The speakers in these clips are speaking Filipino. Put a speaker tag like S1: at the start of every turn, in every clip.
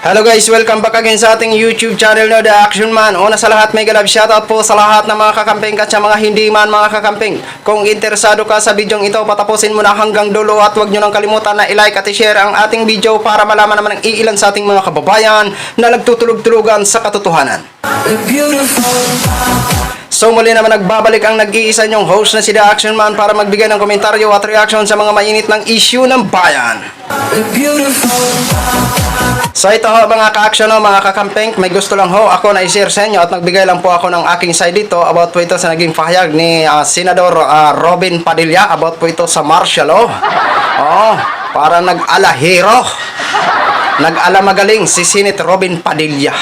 S1: Hello guys, welcome back again sa ating YouTube channel na The Action Man. Una sa lahat, may galab shoutout po sa lahat ng mga kakamping at sa mga hindi man mga kakamping. Kung interesado ka sa bidyong ito, patapusin mo na hanggang dulo at huwag nyo nang kalimutan na i-like at i-share ang ating video para malaman naman ng iilan sa ating mga kababayan na nagtutulog-tulugan sa katotohanan. So muli naman nagbabalik ang nag-iisa nyong host na si The Action Man para magbigay ng komentaryo at reaction sa mga mainit ng issue ng bayan. So ito ho mga ka-action ho, mga kakamping, may gusto lang ho ako na i-share sa inyo at magbigay lang po ako ng aking side dito about po ito sa naging pahayag ni Senador Robin Padilla about po ito sa martial law. Oh, para nag-alahero, nag-alamagaling si Senate Robin Padilla.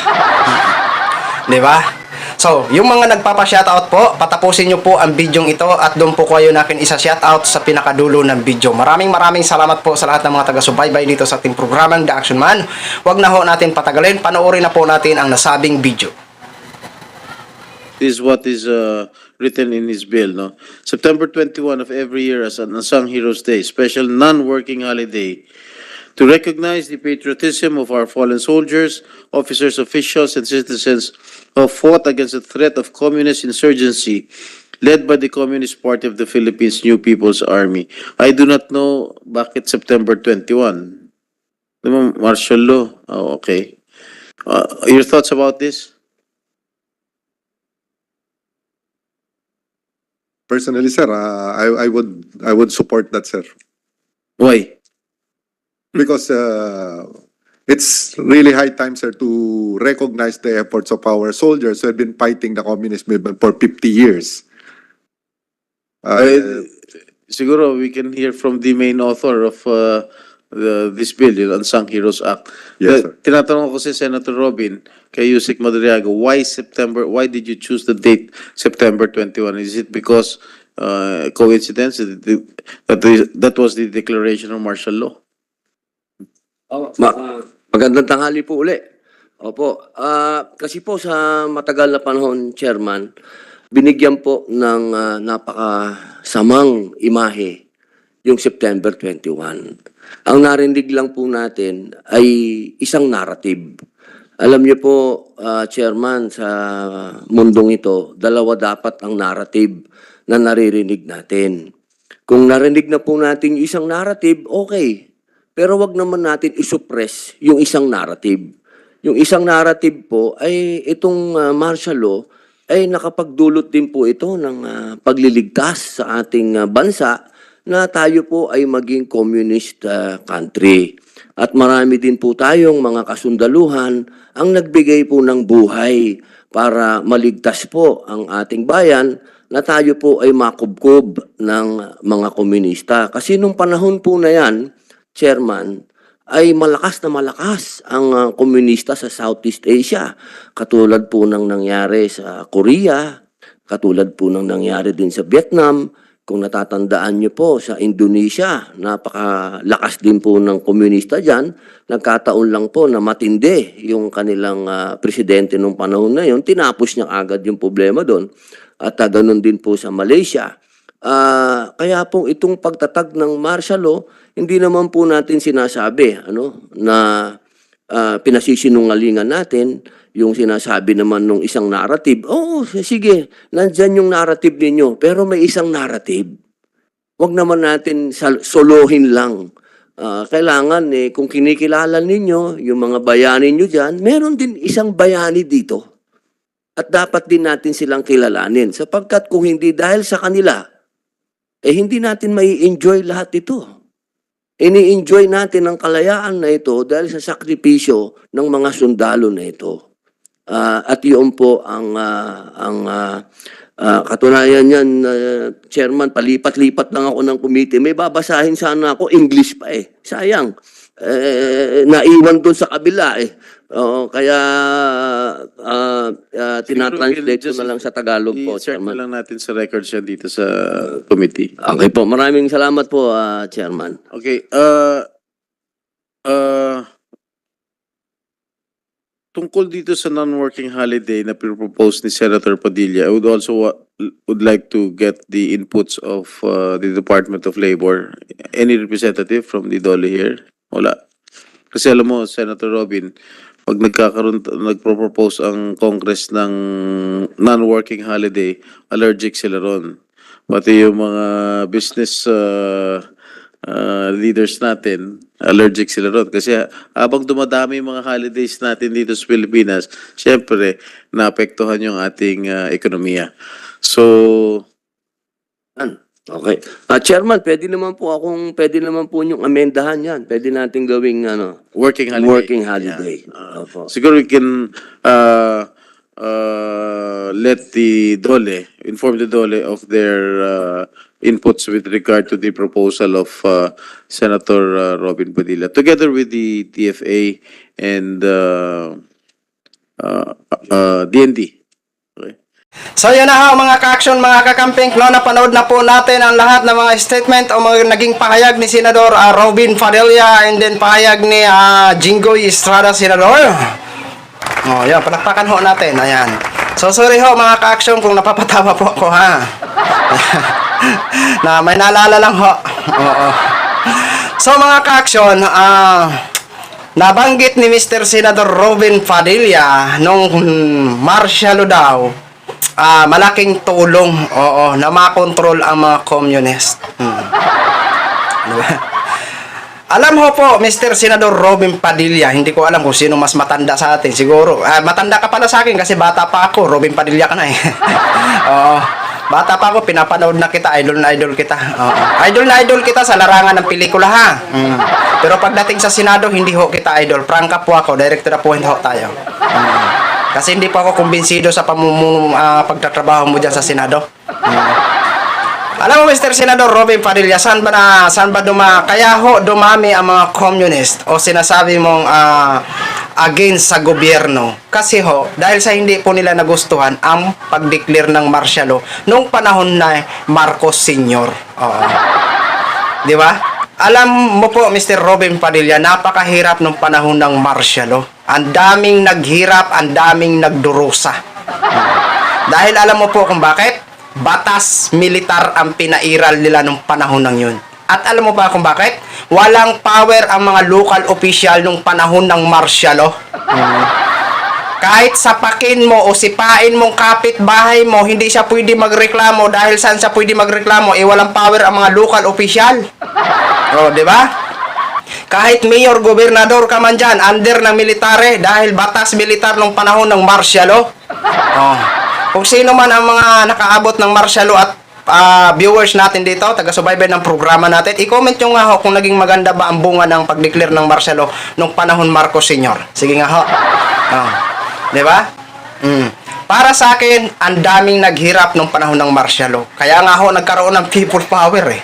S1: Di ba? So, yung mga nagpapa-shoutout po, patapusin nyo po ang bidyong ito at doon po kayo nakin isa-shoutout sa pinakadulo ng video. Maraming salamat po sa lahat ng mga taga-subaybay dito sa ating programang The Action Man. Huwag na ho natin patagalin, panoorin na po natin ang nasabing video.
S2: This is what is written in his bill, no? September 21 of every year as an Unsung Heroes Day, special non-working holiday, to recognize the patriotism of our fallen soldiers, officers, officials, and citizens who fought against the threat of communist insurgency led by the Communist Party of the Philippines New People's Army. I do not know bakit September 21. Martial law. Oh, okay. Your thoughts about this?
S3: Personally, sir, I would support that, sir,
S2: Why?
S3: because it's really high time, sir, to recognize the efforts of our soldiers who have been fighting the communist movement for 50 years.
S2: Siguro we can hear from the main author of this bill, yung Unsung Heroes Act.
S3: Yes, sir.
S2: Tinatanong ko si Senator Robin, kay Yusek Madriaga, why did you choose the date September 21? Is it because coincidence that was the declaration of martial law?
S4: Magandang tanghali po uli. Opo, kasi po sa matagal na panahon, Chairman, binigyan po ng napakasamang imahe yung September 21. Ang narinig lang po natin ay isang narrative. Alam niyo po, Chairman, sa mundong ito, dalawa dapat ang narrative na naririnig natin. Kung narinig na po natin yung isang narrative, okay. Pero wag naman natin isuppress yung isang narrative. Yung isang narrative po ay itong martial law ay nakapagdulot din po ito ng pagliligtas sa ating bansa na tayo po ay maging communist country. At marami din po tayong mga kasundaluhan ang nagbigay po ng buhay para maligtas po ang ating bayan na tayo po ay makubkob ng mga komunista. Kasi nung panahon po na yan, Chairman, ay malakas na malakas ang komunista sa Southeast Asia. Katulad po ng nangyari sa Korea, katulad po ng nangyari din sa Vietnam. Kung natatandaan niyo po sa Indonesia, napakalakas din po ng komunista dyan. Nagkataon lang po na matindi yung kanilang presidente nung panahon na yun. Tinapos niya agad yung problema doon. At ganun din po sa Malaysia. Kaya po itong pagtatag ng martial law, hindi naman po natin sinasabi na pinasisinungalingan natin yung sinasabi naman ng isang narrative. Oo, sige, nandyan yung narrative ninyo, pero may isang narrative. Huwag naman natin solohin lang. Kailangan kung kinikilala ninyo, yung mga bayani nyo dyan, meron din isang bayani dito. At dapat din natin silang kilalanin. Sapagkat kung hindi dahil sa kanila, hindi natin mai enjoy lahat ito. Ini-enjoy natin ang kalayaan na ito dahil sa sakripisyo ng mga sundalo na ito. At yun po ang katunayan yan, Chairman, palipat-lipat lang ako ng committee. May babasahin sana ako, English pa Sayang. Naiwan doon sa kabila kaya tinatranslate ko na lang sa Tagalog po,
S2: I-check
S4: Chairman.
S2: na lang natin sa records yan dito sa committee.
S4: Okay po, maraming salamat po, Chairman.
S2: Okay, tungkol dito sa non-working holiday na propose ni Senator Padilla, I would also would like to get the inputs of the Department of Labor. Any representative from the DOLE here? Wala. Kasi alam mo, Senator Robin, pag nagpro-propose ang Congress ng non-working holiday, allergic sila ron. Pati yung mga business leaders natin, allergic sila ron. Kasi habang dumadami yung mga holidays natin dito sa Pilipinas, syempre, naapektuhan yung ating ekonomiya. So,
S4: Okay. Chairman, pwede naman po yung amendahan yan. Pwede natin gawing
S2: working holiday.
S4: working holiday.
S2: Yeah.
S4: Opo.
S2: Siguro we can let the DOLE, inform the DOLE of their inputs with regard to the proposal of Senator Robin Padilla, together with the TFA and DND. Okay.
S1: So yun na ho mga ka-action, mga kakamping, no, napanood na po natin ang lahat ng mga statement o mga naging pahayag ni Senador Robin Padilla and then pahayag ni Jinggoy Estrada, Senador. Oh, yan, palakpakan ho natin, ayan. So sorry ho mga ka-action kung napapatawa po ako ha. Na may naalala lang ho. Oo. So mga ka-action, nabanggit ni Mr. Senador Robin Padilla nung martial law daw, malaking tulong, oo, na makontrol ang mga communist. Diba? Alam ho po, Mr. Senador Robin Padilla, hindi ko alam kung sino mas matanda sa atin. Siguro, matanda ka pala sa akin kasi bata pa ako. Robin Padilla ka na eh. Oo. Bata pa ako, pinapanood na kita, idol na idol kita. Oo. Idol na idol kita sa larangan ng pelikula ha. Pero pagdating sa Senado, hindi ho kita idol. Prangka po ako, direct to the point ho tayo. Kasi hindi pa ako kumbinsido sa pagtatrabaho mo dyan sa Senado. Alam mo, Mr. Senador Robin Padilla, saan ba kaya ho dumami ang mga communist o sinasabi mong against sa gobyerno? Kasi ho, dahil sa hindi po nila nagustuhan ang pag-declare ng martial law nung panahon na Marcos Sr. Oo. Di ba? Alam mo po, Mr. Robin Padilla, napakahirap nung panahon ng martial law. Ang daming naghirap, ang daming nagdurusa. Dahil alam mo po kung bakit? Batas militar ang pinairal nila nung panahon ng yun. At alam mo ba kung bakit? Walang power ang mga local official nung panahon ng martial law. Kahit sapakin mo o sipain mong kapitbahay mo, hindi siya pwede magreklamo dahil saan siya pwede magreklamo? Walang power ang mga local official. O, di ba? Kahit mayor, gobernador ka man dyan, under ng military dahil batas militar nung panahon ng martial law. Oh. Kung sino man ang mga nakaabot ng martial law at viewers natin dito, taga-subaybay ng programa natin, i-comment nyo nga ho kung naging maganda ba ang bunga ng pag-declare ng martial law nung panahon Marcos Sr. Sige nga ho. Oh. Di ba? Para sa akin, ang daming naghirap nung panahon ng martial law. Kaya nga ho, nagkaroon ng people power eh.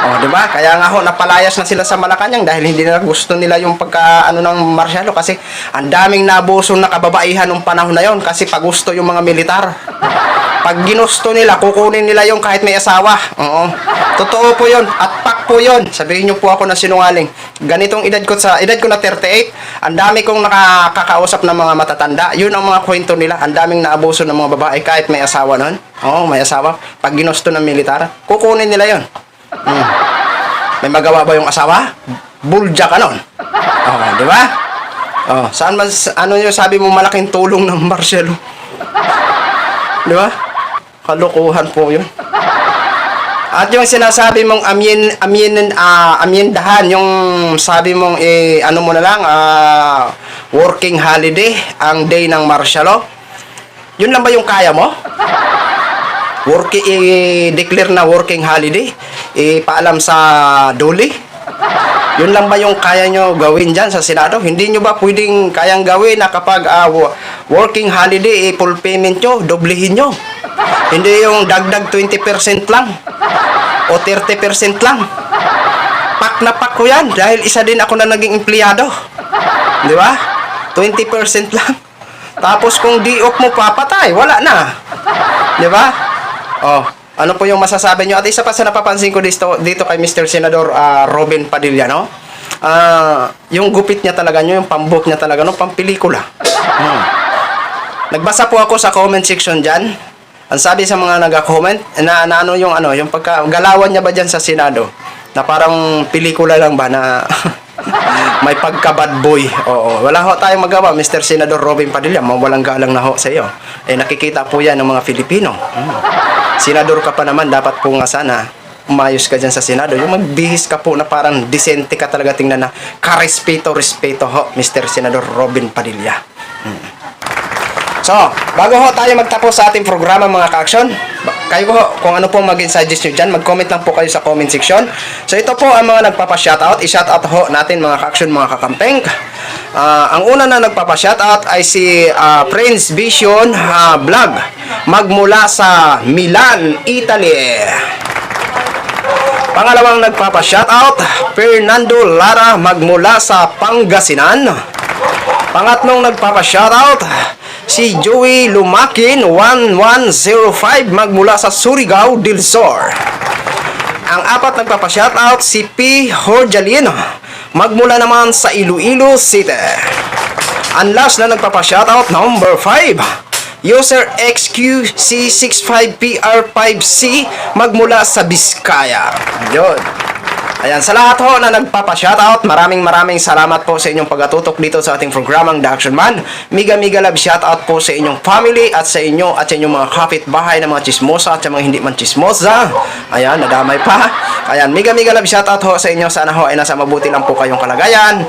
S1: Oh, di ba? Kaya nga ho, napalayas na sila sa Malacanang dahil hindi na gusto nila yung ng martial law kasi ang daming nabuso na kababaihan nung panahon na yon kasi pag gusto yung mga militar. Pag ginusto nila, kukunin nila yung kahit may asawa. Oo. Totoo po yun. At pak po yun. Sabihin niyo po ako na sinungaling. Ganitong edad ko na 38, ang dami kong nakakausap ng mga matatanda. Yun ang mga kwento nila. Ang daming naabuso ng mga babae kahit may asawa nun. Oo, may asawa. Pag ginusto ng militar, kukunin nila yun. May magawa ba yung asawa? Bulja ka nun. Oo, di ba? Oh, saan man, ano yung sabi mo malaking tulong ng martial law? Di ba? Kalukuhan po yun. At yung sinasabi mong amyendahan, yung sabi mong ano mo na lang, working holiday, ang day ng martial law, yun lang ba yung kaya mo? I-declare na working holiday, ipaalam sa DOLE? Yun lang ba yung kaya nyo gawin dyan sa Senado? Hindi nyo ba pwedeng kayang gawin na kapag working holiday, full payment nyo, doblehin nyo? Hindi yung dagdag 20% lang o 30% lang. Pak na pak ko yan dahil isa din ako na naging empleyado. Di ba? 20% lang. Tapos kung di-off mo papatay, wala na. Di ba? Oh, ano po yung masasabi nyo? At isa pa sa napapansin ko dito kay Mr. Senador Robin Padilla, no? Yung gupit niya talaga nyo, yung pambuk niya talaga, no? Pampelikula. Nagbasa po ako sa comment section dyan. Ang sabi sa mga nag-comment, yung pagkagalawan niya ba dyan sa Senado? Na parang pelikula lang ba na may pagka-bad boy. Oo, wala ho tayong magawa, Mr. Senador Robin Padilla. Mawalang galang na ho sa iyo. Nakikita po yan ng mga Filipino. Senador ka pa naman, dapat po nga sana umayos ka dyan sa Senado. Yung magbihis ka po na parang disente ka talaga, tingnan na respeto ho, Mr. Senador Robin Padilla. So, bago ho tayo magtapos sa ating programa mga ka-aksyon, kayo ho, kung ano po maging suggest nyo dyan, mag-comment lang po kayo sa comment section. So, ito po ang mga nagpapa-shoutout. I-shoutout ho natin mga ka-aksyon, mga kakampeng. Ang una na nagpapa-shoutout ay si Prince Vision Vlog, magmula sa Milan, Italy. Pangalawang nagpapa-shoutout, Fernando Lara, magmula sa Pangasinan. Pangatlong nagpapa-shoutout, si Joey Lumakin 1105, magmula sa Surigao del Sur. Ang apat nagpapa-shoutout, si P. Horjalino, magmula naman sa Iloilo City. Ang last na nagpapa-shoutout, number 5, user XQC65PR5C, magmula sa Biskaya. Yun. Ayan, sa lahat ho na nagpapa-shoutout, maraming salamat po sa inyong pagatutok dito sa ating programang The Action Man. Miga love shoutout po sa inyong family at sa inyo at sa inyong mga kapitbahay na mga chismosa at sa mga hindi man chismosa. Ayan, nadamay pa. Ayan, miga love shoutout ho sa inyo. Sana ho ay nasa mabuti lang po kayong kalagayan.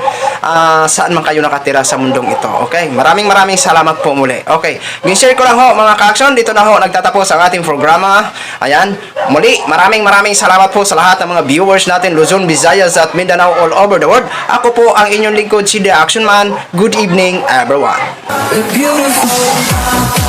S1: Saan man kayo nakatira sa mundong ito. Okay, maraming salamat po muli. Okay, share ko lang ho mga ka-action. Dito na ho nagtatapos ang ating programa. Ayan, muli, maraming salamat po sa lahat ng mga viewers natin, Luzon, Visayas at Mindanao all over the world. Ako po ang inyong lingkod, si The Action Man. Good evening, everyone.
S5: Beautiful.